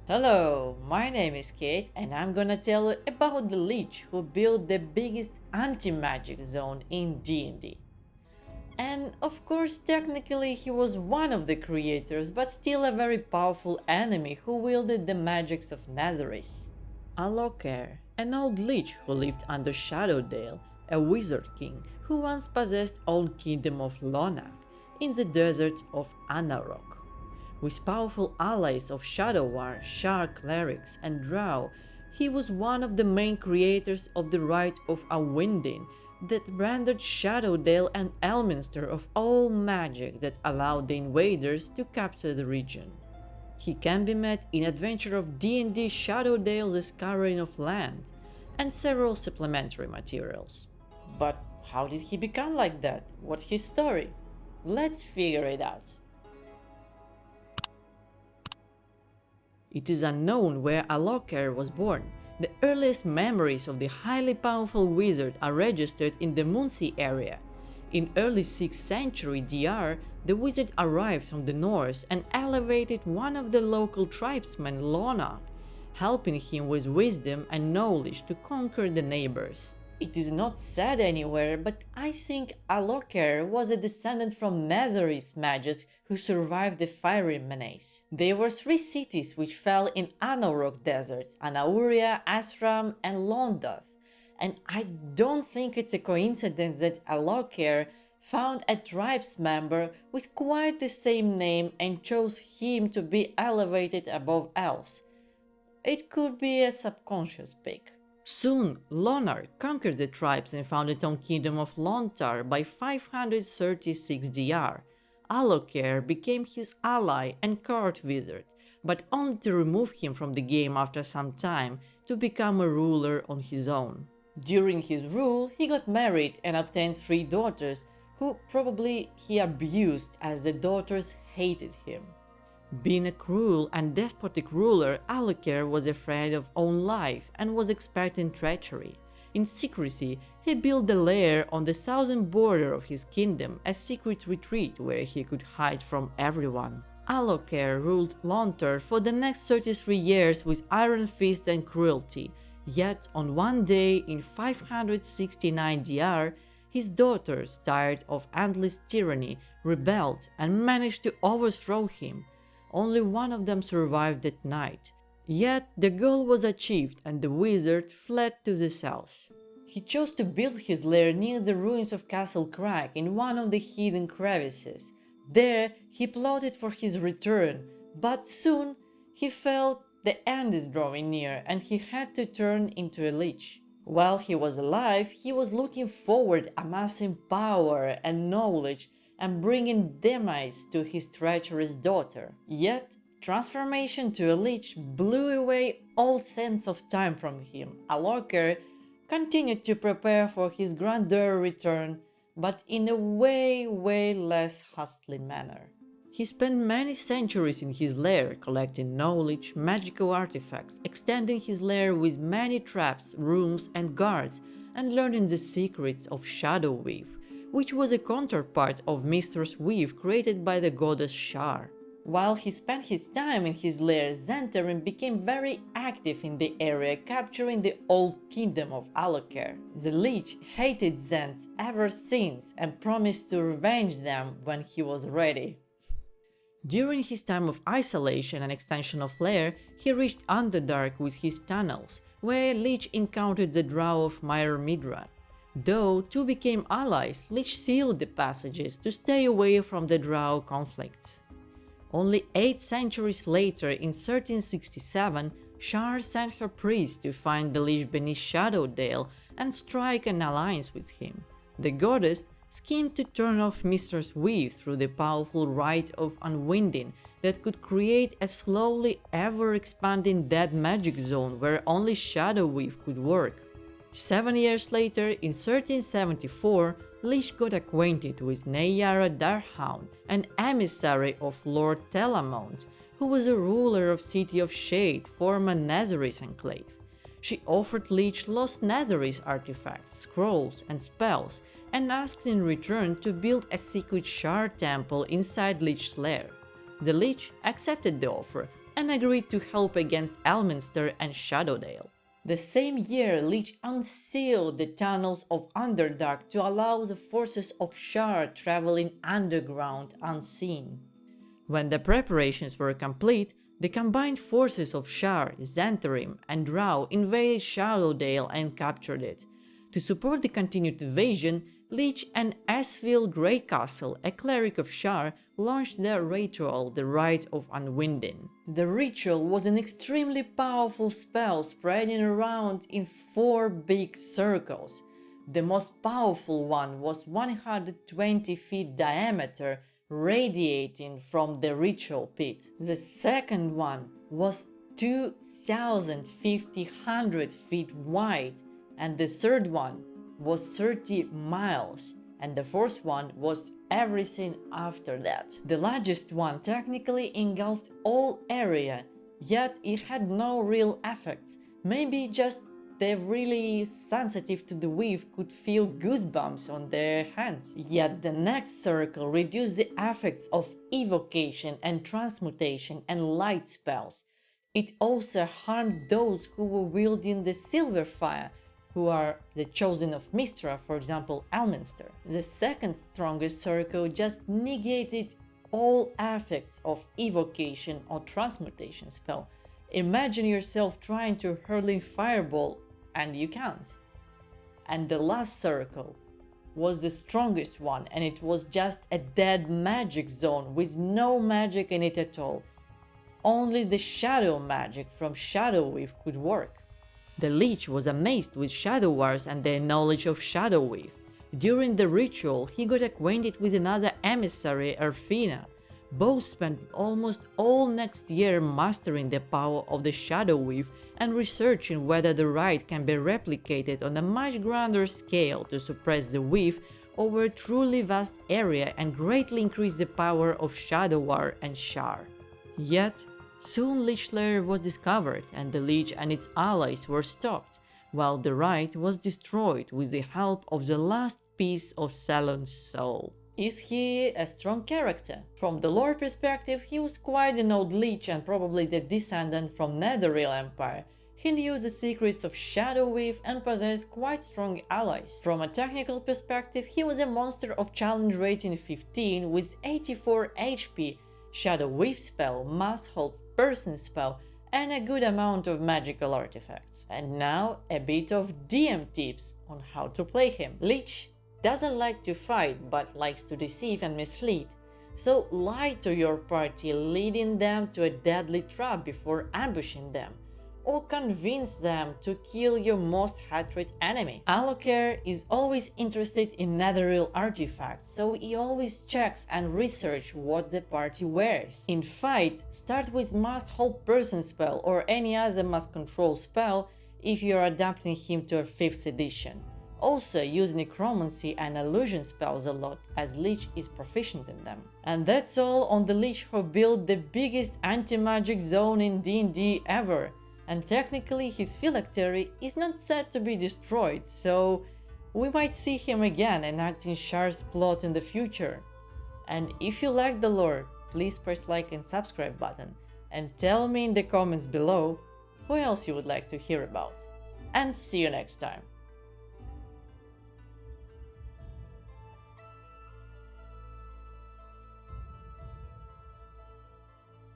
Hello, my name is Kate and I'm gonna tell you about the Lich who built the biggest anti-magic zone in D&D. And of course, technically he was one of the creators, but still a very powerful enemy who wielded the magics of Netherese. Alokkair, an old Lich who lived under Shadowdale, a wizard king who once possessed all kingdom of Hlonagh in the desert of Anauroch. With powerful allies of Shadowar, Shar clerics and drow, he was one of the main creators of the Rite of Unwinding that rendered Shadowdale and Elminster of all magic that allowed the invaders to capture the region. He can be met in Adventure of D&D Shadowdale the Scouring of Land and several supplementary materials. But how did he become like that? What's his story? Let's figure it out. It is unknown where Alokkair was born. The earliest memories of the highly powerful wizard are registered in the Muncie area. In early 6th century DR, the wizard arrived from the north and elevated one of the local tribesmen, Hlonagh, helping him with wisdom and knowledge to conquer the neighbors. It is not said anywhere, but I think Alokkair was a descendant from Netherese mages who survived the fiery menace. There were 3 cities which fell in Anauroch desert: Anauroch, Ashram and Hlondar. And I don't think it's a coincidence that Alokkair found a tribes member with quite the same name and chose him to be elevated above else. It could be a subconscious pick. Soon, Hlonagh conquered the tribes and founded own kingdom of Hlondar by 536 DR. Alokkair became his ally and court wizard, but only to remove him from the game after some time to become a ruler on his own. During his rule, he got married and obtained 3 daughters, who probably he abused as the daughters hated him. Being a cruel and despotic ruler, Alokkair was afraid of own life and was expecting treachery. In secrecy, he built a lair on the southern border of his kingdom, a secret retreat where he could hide from everyone. Alokkair ruled Hlontar for the next 33 years with iron fist and cruelty, yet on one day in 569 DR, his daughters, tired of endless tyranny, rebelled and managed to overthrow him. Only one of them survived that night. Yet the goal was achieved and the wizard fled to the south. He chose to build his lair near the ruins of Castle Crag in one of the hidden crevices. There he plotted for his return, but soon he felt the end is drawing near and he had to turn into a lich. While he was alive, he was looking forward, amassing power and knowledge and bringing demise to his treacherous daughter. Yet, transformation to a lich blew away all sense of time from him. Alokkair continued to prepare for his grandeur return, but in a way less hastily manner. He spent many centuries in his lair, collecting knowledge, magical artifacts, extending his lair with many traps, rooms and guards, and learning the secrets of Shadow Weave, which was a counterpart of Mistress Weave created by the goddess Shar. While he spent his time in his lair, Zenteren became very active in the area, capturing the old kingdom of Alokkair. The Lich hated Zents ever since and promised to revenge them when he was ready. During his time of isolation and extension of lair, he reached Underdark with his tunnels, where Lich encountered the drow of Myrmidra. Though two became allies, Lich sealed the passages to stay away from the drow conflicts. Only 8 centuries later, in 1367, Shar sent her priest to find the Lich beneath Shadowdale and strike an alliance with him. The goddess schemed to turn off Mistress Weave through the powerful Rite of Unwinding that could create a slowly ever-expanding dead magic zone where only Shadow Weave could work. 7 years later, in 1374, Lich got acquainted with Nyara Darhound, an emissary of Lord Telamont, who was a ruler of City of Shade, former Netherese enclave. She offered Lich lost Netherese artifacts, scrolls and spells, and asked in return to build a secret Shar temple inside Lich's lair. The Lich accepted the offer, and agreed to help against Elminster and Shadowdale. The same year, Lich unsealed the tunnels of Underdark to allow the forces of Shar traveling underground unseen. When the preparations were complete, the combined forces of Shar, Xantharim, and drow invaded Shadowdale and captured it. To support the continued invasion, Lich and Asfil Greycastle, a cleric of Shar, launched their ritual, the Rite of Unwinding. The ritual was an extremely powerful spell spreading around in 4 big circles. The most powerful one was 120 feet diameter, radiating from the ritual pit. The second one was 2,500 feet wide, and the third one was 30 miles, and the fourth one was everything after that. The largest one technically engulfed all area, yet it had no real effects. Maybe just the really sensitive to the weave could feel goosebumps on their hands. Yet the next circle reduced the effects of evocation and transmutation and light spells. It also harmed those who were wielding the silver fire, who are the chosen of Mystra, for example Elminster. The second strongest circle just negated all effects of evocation or transmutation spell. Imagine yourself trying to hurl a fireball and you can't. And the last circle was the strongest one, and it was just a dead magic zone with no magic in it at all. Only the shadow magic from Shadowweave could work. The Lich was amazed with Shadowars and their knowledge of Shadowweave. During the ritual, he got acquainted with another emissary, Arfina. Both spent almost all next year mastering the power of the Shadowweave and researching whether the rite can be replicated on a much grander scale to suppress the weave over a truly vast area and greatly increase the power of Shadowar and Shar. Yet, soon Lich lair was discovered and the Lich and its allies were stopped, while the rite was destroyed with the help of the last piece of Salon's soul. Is he a strong character? From the lore perspective, he was quite an old Lich and probably the descendant from Netherese Empire. He knew the secrets of Shadowweave and possessed quite strong allies. From a technical perspective, he was a monster of challenge rating 15 with 84 HP, Shadowweave spell, mass hold person spell, and a good amount of magical artifacts. And now a bit of DM tips on how to play him. Lich doesn't like to fight, but likes to deceive and mislead. So lie to your party, leading them to a deadly trap before ambushing them, or convince them to kill your most hated enemy. Alokkair is always interested in netherreal artifacts, so he always checks and researches what the party wears. In fight, start with must hold person spell or any other must control spell if you are adapting him to a 5th edition. Also use necromancy and illusion spells a lot, as Lich is proficient in them. And that's all on the Lich who built the biggest anti-magic zone in D&D ever. And technically his phylactery is not said to be destroyed, so we might see him again enacting Shar's plot in the future. And if you like the lore, please press like and subscribe button, and tell me in the comments below who else you would like to hear about. And see you next time.